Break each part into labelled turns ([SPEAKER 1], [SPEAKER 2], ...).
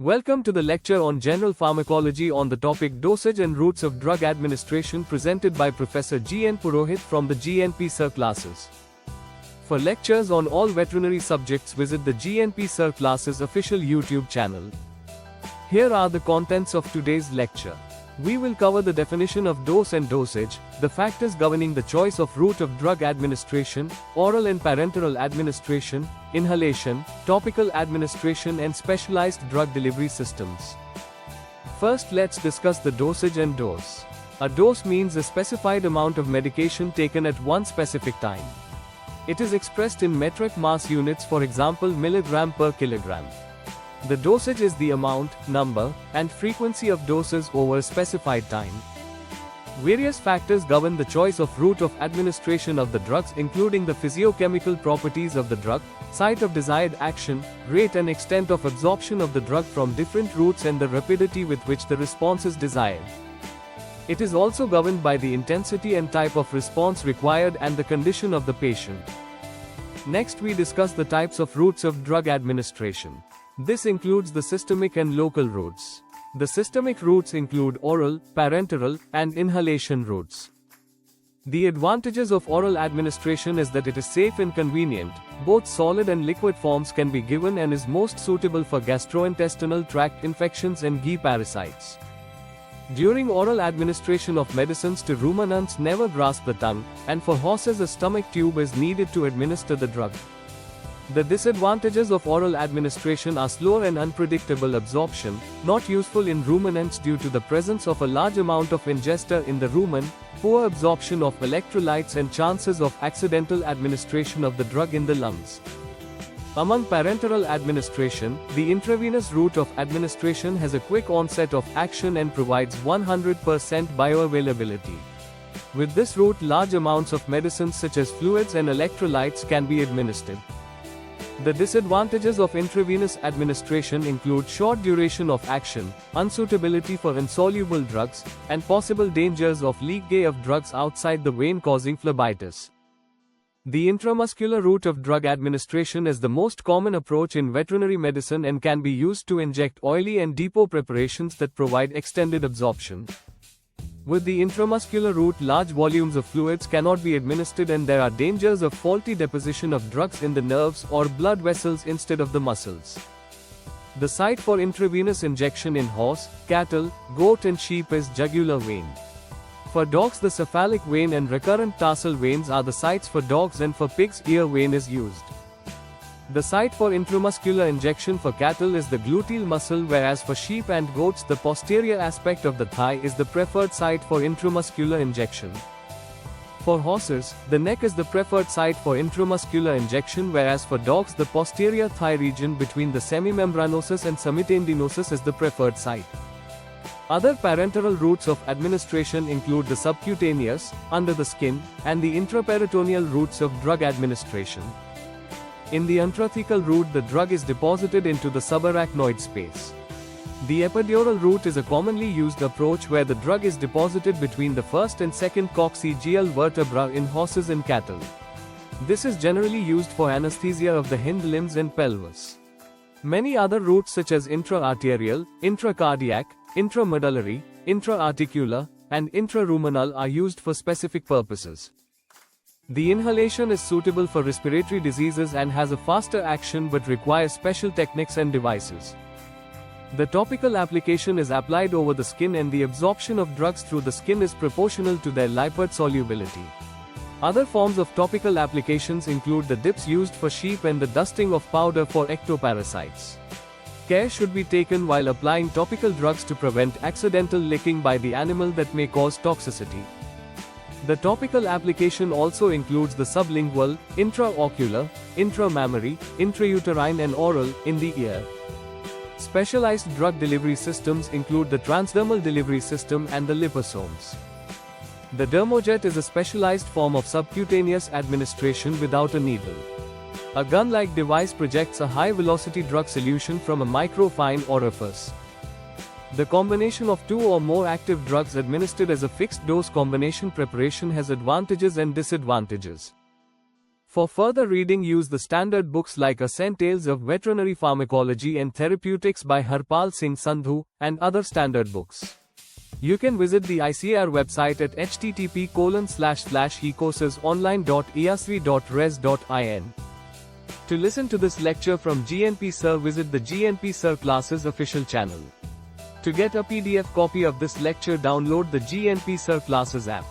[SPEAKER 1] Welcome to the lecture on General Pharmacology on the topic Dosage and Routes of Drug Administration presented by Professor G.N. Purohit from the GNP Sir classes. For lectures on all veterinary subjects, visit the GNP Sir classes official YouTube channel. Here are the contents of today's lecture. We will cover the definition of dose and dosage, the factors governing the choice of route of drug administration, oral and parenteral administration, inhalation, topical administration and specialized drug delivery systems. First, let's discuss the dosage and dose. A dose means a specified amount of medication taken at one specific time. It is expressed in metric mass units, for example milligram per kilogram. The dosage is the amount, number, and frequency of doses over a specified time. Various factors govern the choice of route of administration of the drugs, including the physiochemical properties of the drug, site of desired action, rate and extent of absorption of the drug from different routes, and the rapidity with which the response is desired. It is also governed by the intensity and type of response required and the condition of the patient. Next, we discuss the types of routes of drug administration. This includes the systemic and local routes. The systemic routes include oral, parenteral, and inhalation routes. The advantages of oral administration is that it is safe and convenient. Both solid and liquid forms can be given and is most suitable for gastrointestinal tract infections and ghee parasites. During oral administration of medicines to ruminants never grasp the tongue, and for horses a stomach tube is needed to administer the drug. The disadvantages of oral administration are slower and unpredictable absorption, not useful in ruminants due to the presence of a large amount of ingesta in the rumen, poor absorption of electrolytes and chances of accidental administration of the drug in the lungs. Among parenteral administration, the intravenous route of administration has a quick onset of action and provides 100% bioavailability. With this route, large amounts of medicines such as fluids and electrolytes can be administered. The disadvantages of intravenous administration include short duration of action, unsuitability for insoluble drugs, and possible dangers of leakage of drugs outside the vein causing phlebitis. The intramuscular route of drug administration is the most common approach in veterinary medicine and can be used to inject oily and depot preparations that provide extended absorption. With the intramuscular route, large volumes of fluids cannot be administered and there are dangers of faulty deposition of drugs in the nerves or blood vessels instead of the muscles. The site for intravenous injection in horse, cattle, goat and sheep is jugular vein. For dogs, the cephalic vein and recurrent tarsal veins are the sites for dogs, and for pigs, ear vein is used. The site for intramuscular injection for cattle is the gluteal muscle, whereas for sheep and goats the posterior aspect of the thigh is the preferred site for intramuscular injection. For horses, the neck is the preferred site for intramuscular injection, whereas for dogs the posterior thigh region between the semimembranosus and semitendinosus is the preferred site. Other parenteral routes of administration include the subcutaneous, under the skin, and the intraperitoneal routes of drug administration. In the intrathecal route, the drug is deposited into the subarachnoid space. The epidural route is a commonly used approach where the drug is deposited between the first and second coccygeal vertebra in horses and cattle. This is generally used for anesthesia of the hind limbs and pelvis. Many other routes such as intra-arterial, intracardiac, intramedullary, intra-articular, and intraruminal are used for specific purposes. The inhalation is suitable for respiratory diseases and has a faster action but requires special techniques and devices. The topical application is applied over the skin and the absorption of drugs through the skin is proportional to their lipid solubility. Other forms of topical applications include the dips used for sheep and the dusting of powder for ectoparasites. Care should be taken while applying topical drugs to prevent accidental licking by the animal that may cause toxicity. The topical application also includes the sublingual, intraocular, intramammary, intrauterine and oral, in the ear. Specialized drug delivery systems include the transdermal delivery system and the liposomes. The dermojet is a specialized form of subcutaneous administration without a needle. A gun-like device projects a high-velocity drug solution from a microfine orifice. The combination of two or more active drugs administered as a fixed-dose combination preparation has advantages and disadvantages. For further reading, use the standard books like Ascent Tales of Veterinary Pharmacology and Therapeutics by Harpal Singh Sandhu, and other standard books. You can visit the ICAR website at http://ecourses.online.easv.res.in. To listen to this lecture from GNP Sir, visit the GNP Sir Classes official channel. To get a PDF copy of this lecture, download the GNP Sir Classes app.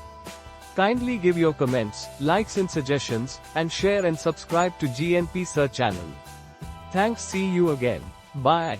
[SPEAKER 1] Kindly give your comments, likes and suggestions, and share and subscribe to GNP Sir channel. Thanks, see you again. Bye.